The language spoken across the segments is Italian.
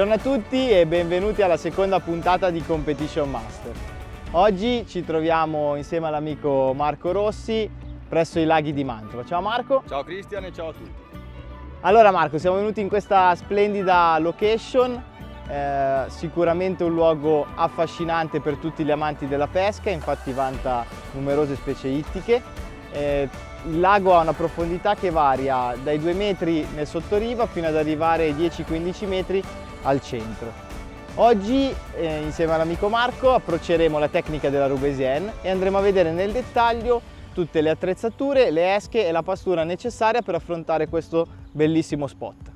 Buongiorno a tutti e benvenuti alla seconda puntata di Competition Master. Oggi ci troviamo insieme all'amico Marco Rossi presso i laghi di Mantova. Ciao Marco. Ciao Cristian e ciao a tutti. Allora Marco, siamo venuti in questa splendida location, sicuramente un luogo affascinante per tutti gli amanti della pesca, infatti vanta numerose specie ittiche. Il lago ha una profondità che varia dai 2 metri nel sottoriva fino ad arrivare ai 10-15 metri al centro. Oggi insieme all'amico Marco approcceremo la tecnica della Rubesienne e andremo a vedere nel dettaglio tutte le attrezzature, le esche e la pastura necessaria per affrontare questo bellissimo spot.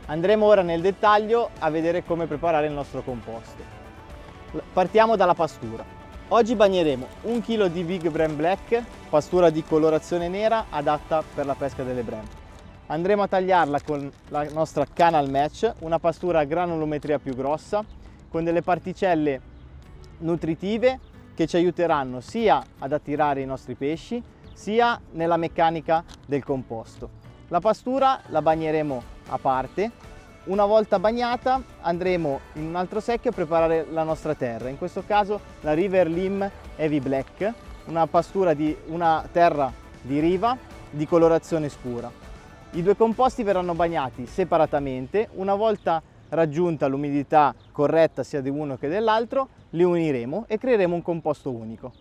Andremo ora nel dettaglio a vedere come preparare il nostro composto. Partiamo dalla pastura. Oggi bagneremo 1 kg di Big Brem Black, pastura di colorazione nera adatta per la pesca delle brem. Andremo a tagliarla con la nostra Canal Match, una pastura a granulometria più grossa, con delle particelle nutritive che ci aiuteranno sia ad attirare i nostri pesci, sia nella meccanica del composto. La pastura la bagneremo a parte. Una volta bagnata andremo in un altro secchio a preparare la nostra terra, in questo caso la River Lim Heavy Black, una terra di riva di colorazione scura. I due composti verranno bagnati separatamente. Una volta raggiunta l'umidità corretta sia di uno che dell'altro, li uniremo e creeremo un composto unico.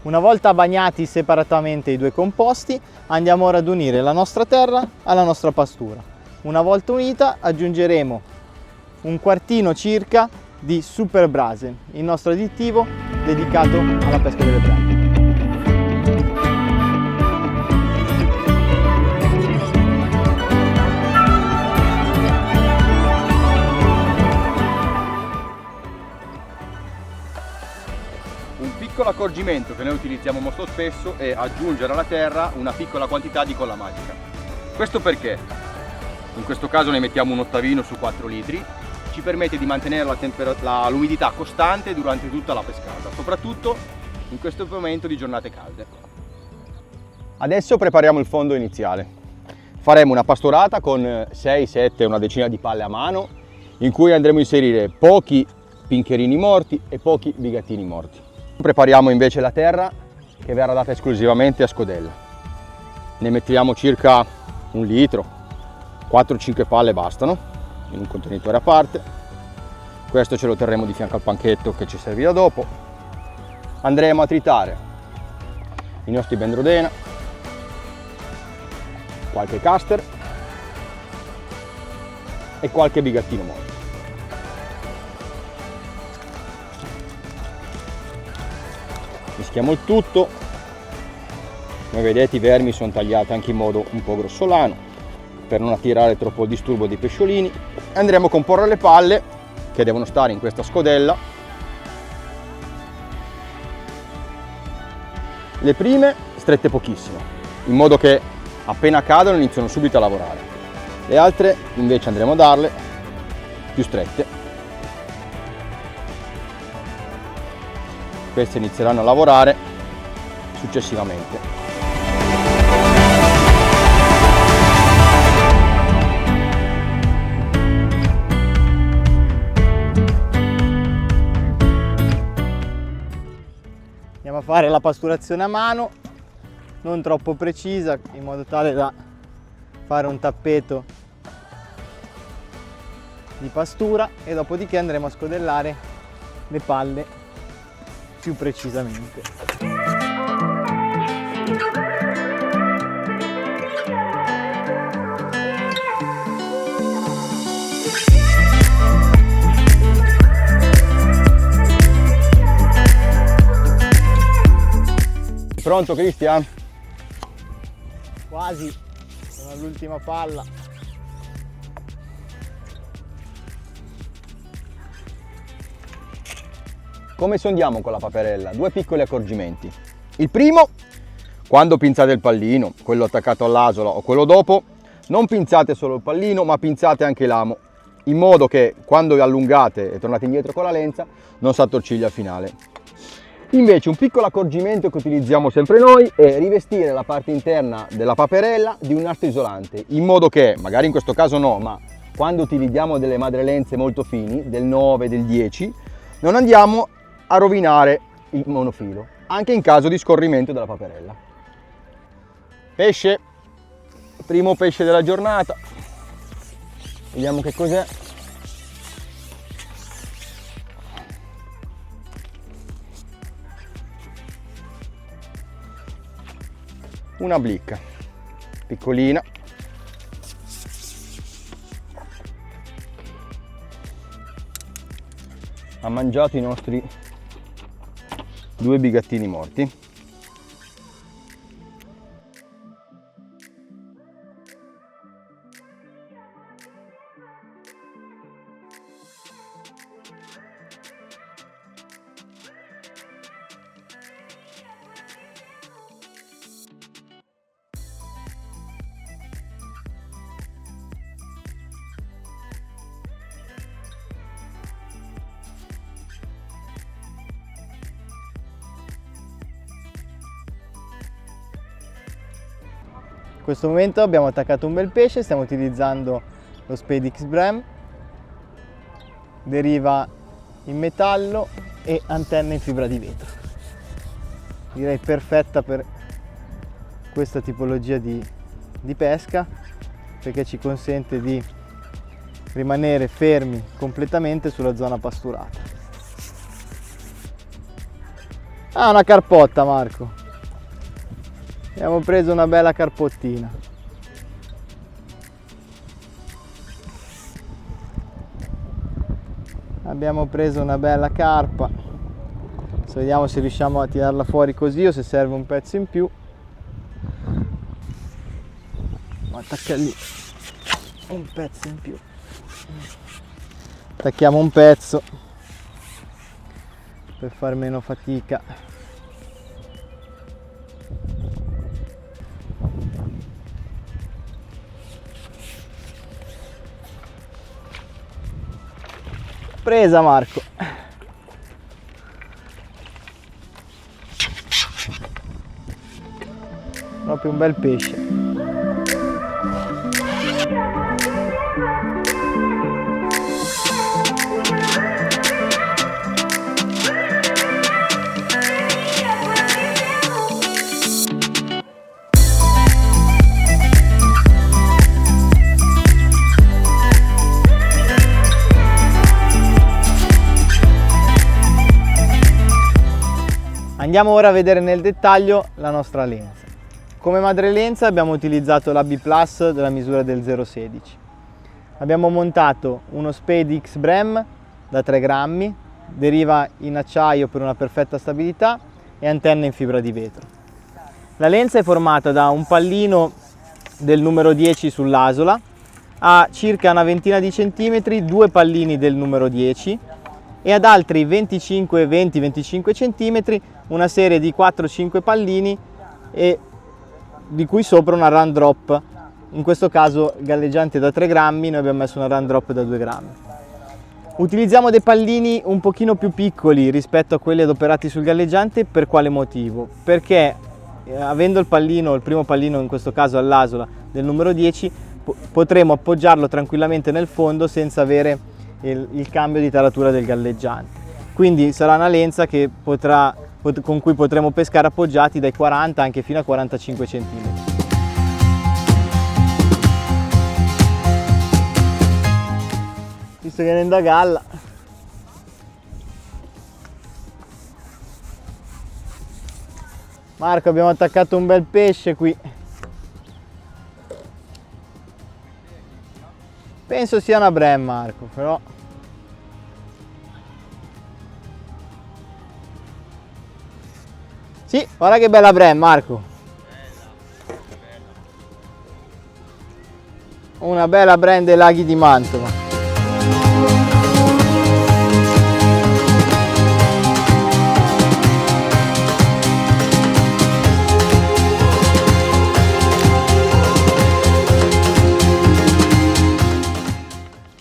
Una volta bagnati separatamente i due composti, andiamo ora ad unire la nostra terra alla nostra pastura. Una volta unita aggiungeremo un quartino circa di Super Brazen, il nostro additivo dedicato alla pesca delle bremme. Un piccolo accorgimento che noi utilizziamo molto spesso è aggiungere alla terra una piccola quantità di colla magica. Questo perché? In questo caso ne mettiamo un ottavino su 4 litri, ci permette di mantenere l'umidità costante durante tutta la pescata, soprattutto in questo momento di giornate calde. Adesso prepariamo il fondo iniziale. Faremo una pastorata con 6, 7, una decina di palle a mano, in cui andremo a inserire pochi pincherini morti e pochi bigattini morti. Prepariamo invece la terra che verrà data esclusivamente a scodella. Ne mettiamo circa 1 litro, 4-5 palle bastano, in un contenitore a parte. Questo ce lo terremo di fianco al panchetto che ci servirà dopo. Andremo a tritare i nostri Bendrodena, qualche caster e qualche bigattino morto. Mischiamo il tutto. Come vedete i vermi sono tagliati anche in modo un po' grossolano per non attirare troppo il disturbo dei pesciolini. Andremo a comporre le palle che devono stare in questa scodella. Le prime strette pochissimo, in modo che appena cadono iniziano subito a lavorare. Le altre invece andremo a darle più strette. Queste inizieranno a lavorare successivamente. Andiamo a fare la pasturazione a mano, non troppo precisa, in modo tale da fare un tappeto di pastura, e dopodiché andremo a scodellare le palle più precisamente. Pronto Cristian? Quasi, sono all'ultima palla. Come sondiamo con la paperella? Due piccoli accorgimenti. Il primo, quando pinzate il pallino, quello attaccato all'asola o quello dopo, non pinzate solo il pallino ma pinzate anche l'amo, in modo che quando allungate e tornate indietro con la lenza non si attorciglia al finale. Invece un piccolo accorgimento che utilizziamo sempre noi è rivestire la parte interna della paperella di un nastro isolante, in modo che, magari in questo caso no, ma quando utilizziamo delle madrelenze molto fini, del 9, del 10, non andiamo a rovinare il monofilo, anche in caso di scorrimento della paperella. Pesce, primo pesce della giornata, vediamo che cos'è. Una blicca piccolina, ha mangiato i nostri due bigattini morti. In questo momento abbiamo attaccato un bel pesce, stiamo utilizzando lo Spade X Brem, deriva in metallo e antenna in fibra di vetro. Direi perfetta per questa tipologia di pesca, perché ci consente di rimanere fermi completamente sulla zona pasturata. Ah, una carpotta, Marco! Abbiamo preso una bella carpottina. Abbiamo preso una bella carpa. Adesso vediamo se riusciamo a tirarla fuori così o se serve un pezzo in più. Attacca lì un pezzo in più. Attacchiamo un pezzo per far meno fatica. Presa, Marco. Proprio un bel pesce. Andiamo ora a vedere nel dettaglio la nostra lenza. Come madrelenza abbiamo utilizzato la B Plus della misura del 0,16. Abbiamo montato uno Spade X Brem da 3 grammi, deriva in acciaio per una perfetta stabilità e antenne in fibra di vetro. La lenza è formata da un pallino del numero 10 sull'asola, a circa una ventina di centimetri, 2 pallini del numero 10 e ad altri 20-25 cm una serie di 4-5 pallini e di cui sopra una run drop, in questo caso galleggiante da 3 grammi, noi abbiamo messo una run drop da 2 grammi. Utilizziamo dei pallini un pochino più piccoli rispetto a quelli adoperati sul galleggiante. Per quale motivo? Perché avendo il pallino, il primo pallino in questo caso all'asola del numero 10, potremo appoggiarlo tranquillamente nel fondo senza avere il cambio di taratura del galleggiante. Quindi sarà una lenza che con cui potremo pescare appoggiati dai 40 anche fino a 45 cm. Visto che viene da galla, Marco, abbiamo attaccato un bel pesce qui. Penso sia una brem, Marco, però sì, guarda che bella brem, Marco. Una bella brem dei laghi di Mantova.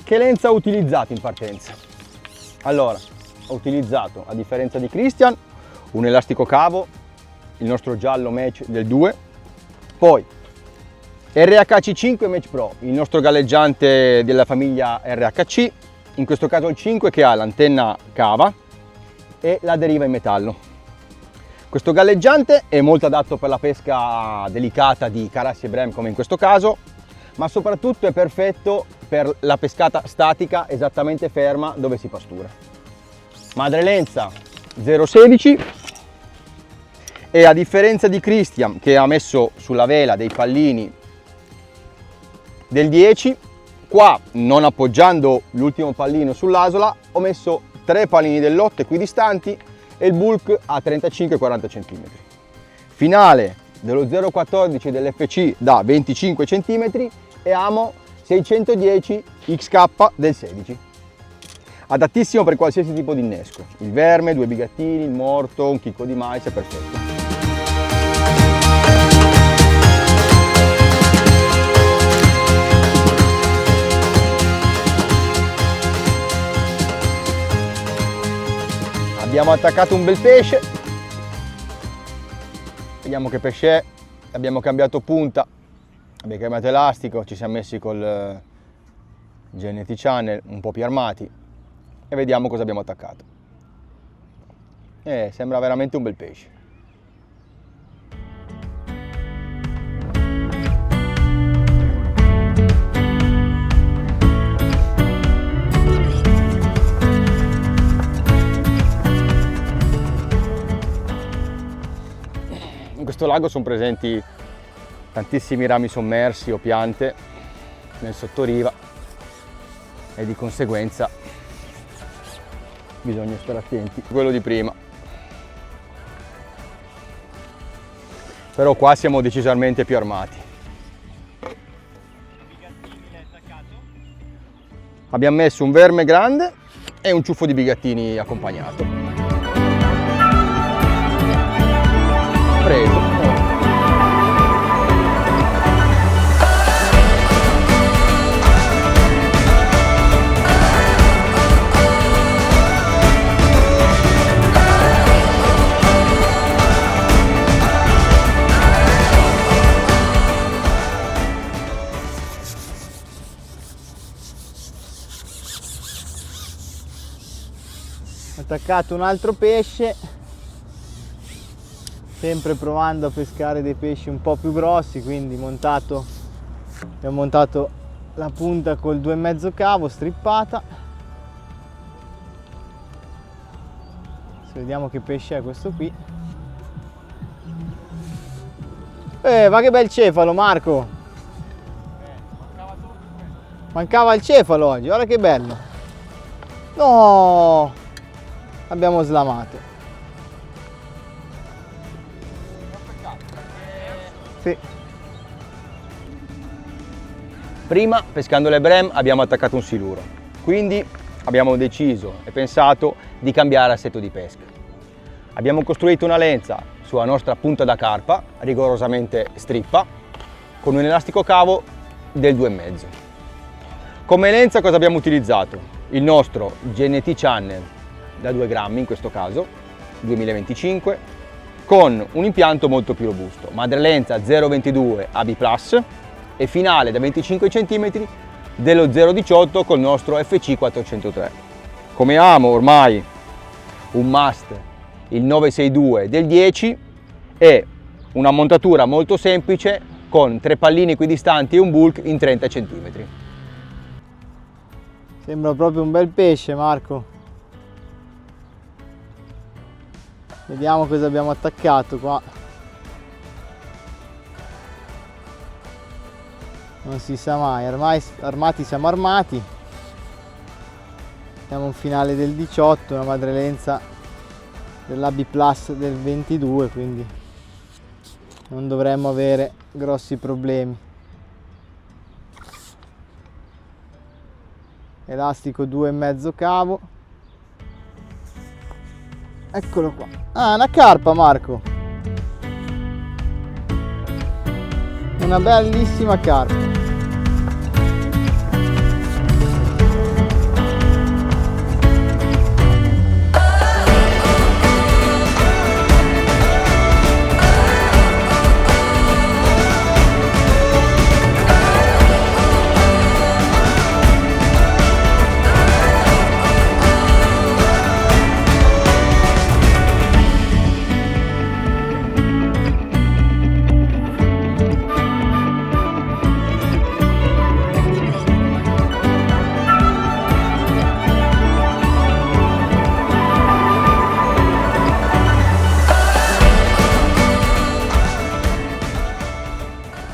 Che lenza ho utilizzato in partenza? Allora, ho utilizzato, a differenza di Christian, un elastico cavo, il nostro giallo match del 2, poi RHC 5 Match Pro, il nostro galleggiante della famiglia RHC, in questo caso il 5 che ha l'antenna cava e la deriva in metallo. Questo galleggiante è molto adatto per la pesca delicata di carassi e brem come in questo caso, ma soprattutto è perfetto per la pescata statica esattamente ferma dove si pastura. Madre lenza 0,16 e a differenza di Christian che ha messo sulla vela dei pallini del 10, qua non appoggiando l'ultimo pallino sull'asola ho messo 3 pallini dell'8 equidistanti e il bulk a 35-40 cm. Finale dello 0,14 dell'FC da 25 cm e amo 610 XK del 16. Adattissimo per qualsiasi tipo di innesco, il verme, 2 bigattini, il morto, un chicco di mais, è perfetto. Abbiamo attaccato un bel pesce, vediamo che pesce è, abbiamo cambiato punta, abbiamo cambiato elastico, ci siamo messi col GNT Channel un po' più armati e vediamo cosa abbiamo attaccato. Sembra veramente un bel pesce. In questo lago sono presenti tantissimi rami sommersi o piante nel sottoriva e di conseguenza bisogna stare attenti. Quello di prima. Però qua siamo decisamente più armati. Abbiamo messo un verme grande e un ciuffo di bigattini accompagnato. Preso. Attaccato un altro pesce, sempre provando a pescare dei pesci un po' più grossi, quindi abbiamo montato la punta col 2,5 cavo strippata. Adesso vediamo che pesce è questo qui. Ma che bel cefalo, Marco! Mancava il cefalo oggi, guarda che bello! No! Abbiamo slamato. Sì. Prima, pescando le brem, abbiamo attaccato un siluro, quindi abbiamo deciso e pensato di cambiare assetto di pesca. Abbiamo costruito una lenza sulla nostra punta da carpa, rigorosamente strippa, con un elastico cavo del 2,5. Come lenza cosa abbiamo utilizzato? Il nostro GNT Channel da 2 grammi in questo caso, 2025, con un impianto molto più robusto, madrelenza 0,22 AB+, e finale da 25 cm dello 0,18 col nostro FC 403. Come amo ormai un must il 962 del 10 e una montatura molto semplice con 3 pallini equidistanti e un bulk in 30 cm. Sembra proprio un bel pesce, Marco. Vediamo cosa abbiamo attaccato qua. Non si sa mai, ormai armati siamo armati. Abbiamo un finale del 18, una madrelenza dell'AB Plus del 22, quindi non dovremmo avere grossi problemi. Elastico 2,5 cavo. Eccolo qua. Ah, una carpa, Marco. Una bellissima carpa.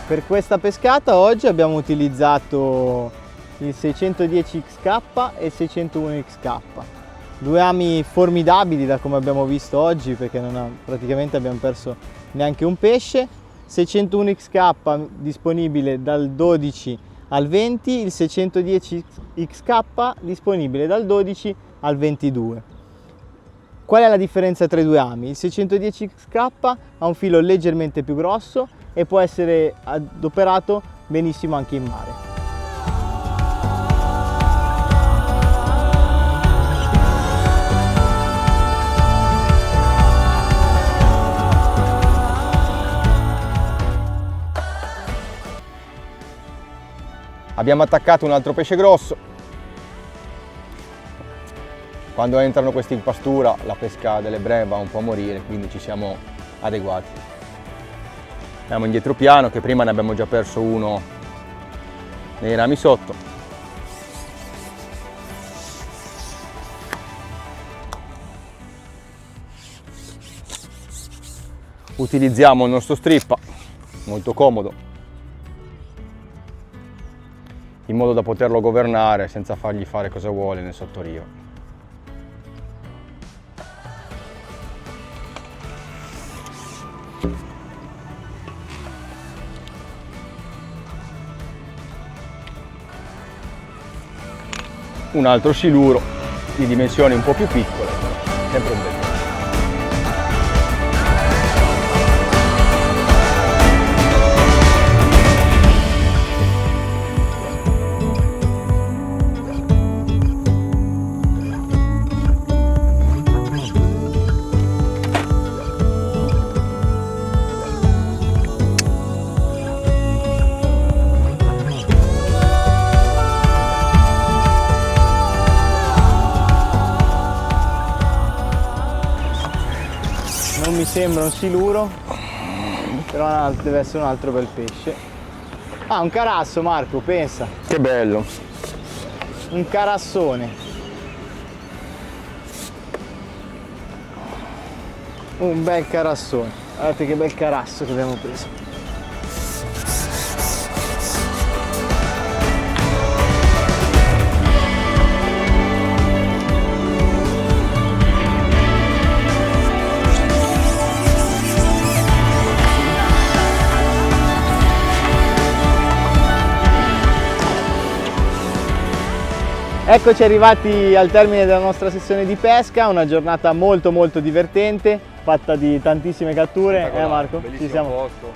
Per questa pescata oggi abbiamo utilizzato il 610XK e il 601XK, due ami formidabili da come abbiamo visto oggi, perché praticamente abbiamo perso neanche un pesce. 601XK disponibile dal 12 al 20, il 610XK disponibile dal 12 al 22. Qual è la differenza tra i due ami? Il 610XK ha un filo leggermente più grosso e può essere adoperato benissimo anche in mare. Abbiamo attaccato un altro pesce grosso. Quando entrano questi in pastura la pesca delle breve va un po' a morire, quindi ci siamo adeguati. Andiamo indietro piano, che prima ne abbiamo già perso uno nei rami sotto. Utilizziamo il nostro strippa, molto comodo, in modo da poterlo governare senza fargli fare cosa vuole nel sottorio. Un altro siluro di dimensioni un po' più piccole, sempre un bel pesce. Non mi sembra un siluro, però deve essere un altro bel pesce. Ah, un carasso, Marco, pensa. Che bello! Un carassone. Un bel carassone. Guardate che bel carasso che abbiamo preso. Eccoci arrivati al termine della nostra sessione di pesca, una giornata molto divertente, fatta di tantissime catture, Marco? Ci siamo posto,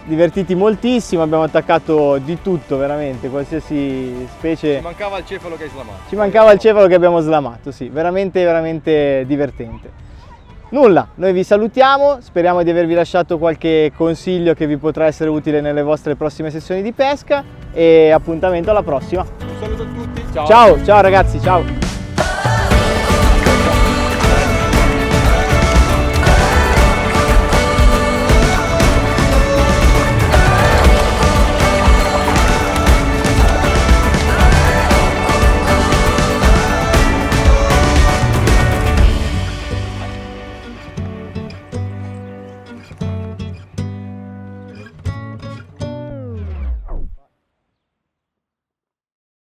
divertiti moltissimo, abbiamo attaccato di tutto veramente, qualsiasi specie. Ci mancava il cefalo che hai slamato. Ci mancava il cefalo che abbiamo slamato, sì, veramente divertente. Nulla, noi vi salutiamo, speriamo di avervi lasciato qualche consiglio che vi potrà essere utile nelle vostre prossime sessioni di pesca e appuntamento alla prossima. Un saluto a tutti, Ciao ragazzi, ciao!